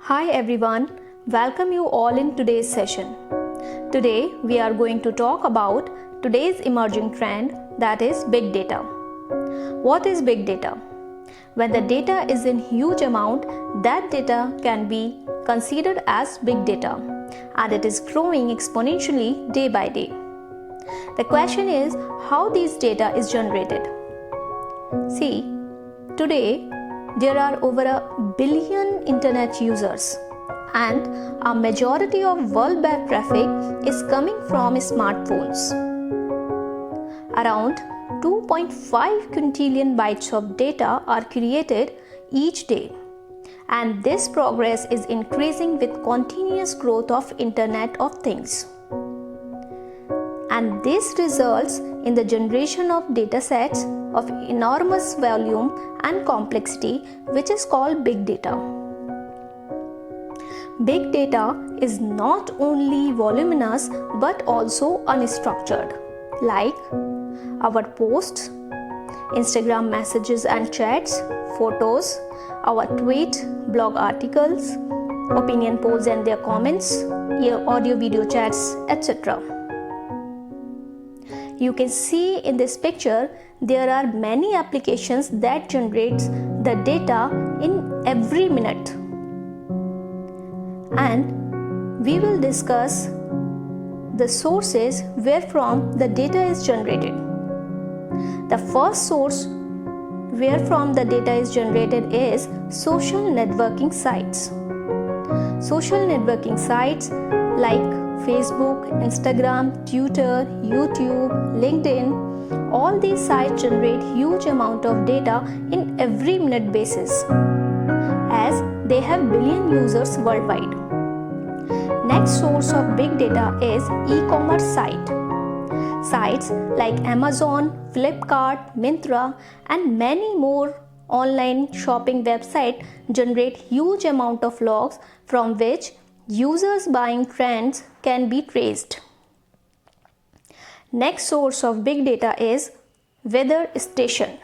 Hi everyone, welcome you all in today's session. Today we are going to talk about today's emerging trend, that is big data. What is big data? When the data is in huge amount, that data can be considered as big data and it is growing exponentially day by day. The question is how this data is generated. See, today there are over 1 billion internet users and a majority of worldwide traffic is coming from smartphones. Around 2.5 quintillion bytes of data are created each day, and this progress is increasing with continuous growth of Internet of Things. And this results in the generation of datasets of enormous volume and complexity, which is called big data. Big data is not only voluminous but also unstructured, like our posts, Instagram messages and chats, photos, our tweet, blog articles, opinion polls and their comments, audio video chats, etc. You can see in this picture there are many applications that generates the data in every minute. And we will discuss the sources wherefrom the data is generated. The first source wherefrom the data is generated is social networking sites. Social networking sites like Facebook, Instagram, Twitter, YouTube, LinkedIn, all these sites generate huge amount of data in every minute basis as they have billion users worldwide. Next source of big data is e-commerce site. Sites like Amazon, Flipkart, Myntra and many more online shopping websites generate huge amount of logs from which users' buying trends can be traced. Next source of big data is weather station.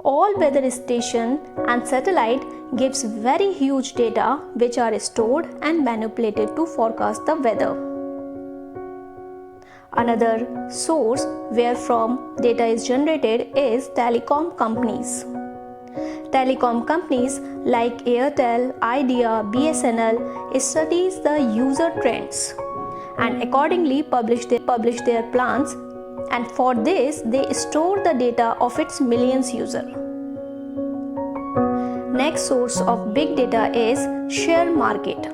All weather station and satellite gives very huge data which are stored and manipulated to forecast the weather. Another source wherefrom data is generated is telecom companies. Telecom companies like Airtel, Idea, BSNL studies the user trends and accordingly publish their plans, and for this they store the data of its millions users. Next source of big data is share market.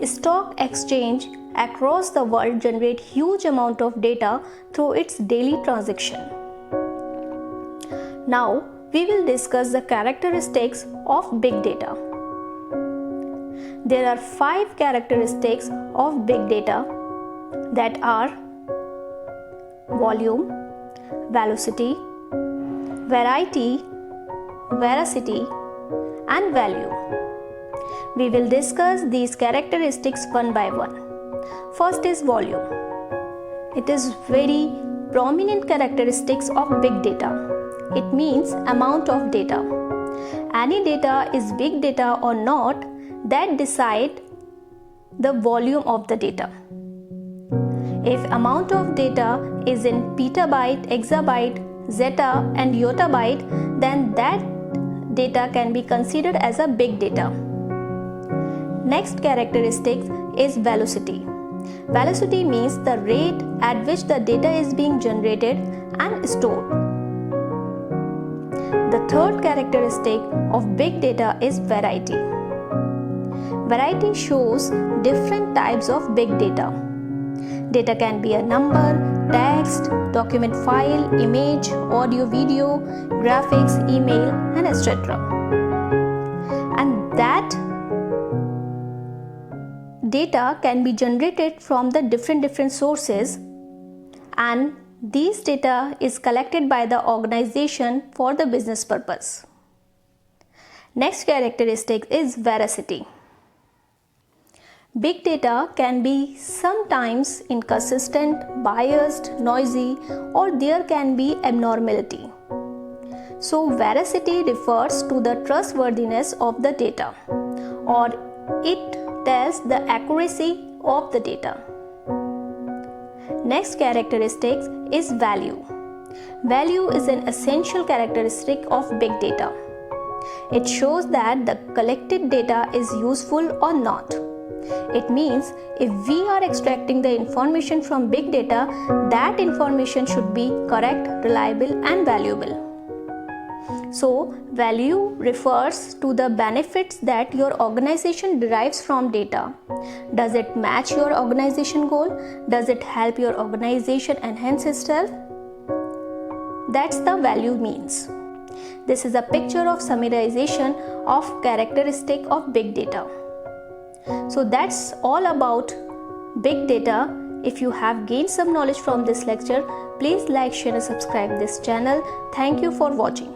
Stock exchange across the world generate huge amount of data through its daily transaction. Now we will discuss the characteristics of big data. There are 5 characteristics of big data that are volume, velocity, variety, veracity, and value. We will discuss these characteristics one by one. First is volume. It is very prominent characteristics of big data. It means amount of data. Any data is big data or not, that decide the volume of the data. If amount of data is in petabyte, exabyte, zeta and yottabyte, then that data can be considered as a big data. Next characteristic is velocity. Velocity means the rate at which the data is being generated and stored. The third characteristic of big data is variety. Variety shows different types of big data. Data can be a number, text, document file, image, audio, video, graphics, email, and etc. And that data can be generated from the different sources, and these data is collected by the organization for the business purpose. Next characteristic is veracity. Big data can be sometimes inconsistent, biased, noisy, or there can be abnormality. So veracity refers to the trustworthiness of the data, or it tells the accuracy of the data. Next characteristic is value. Value is an essential characteristic of big data. It shows that the collected data is useful or not. It means if we are extracting the information from big data, that information should be correct, reliable, and valuable. So, value refers to the benefits that your organization derives from data. Does it match your organization goal? Does it help your organization enhance itself? That's the value means. This is a picture of summarization of characteristic of big data. So that's all about big data. If you have gained some knowledge from this lecture, please like, share and subscribe this channel. Thank you for watching.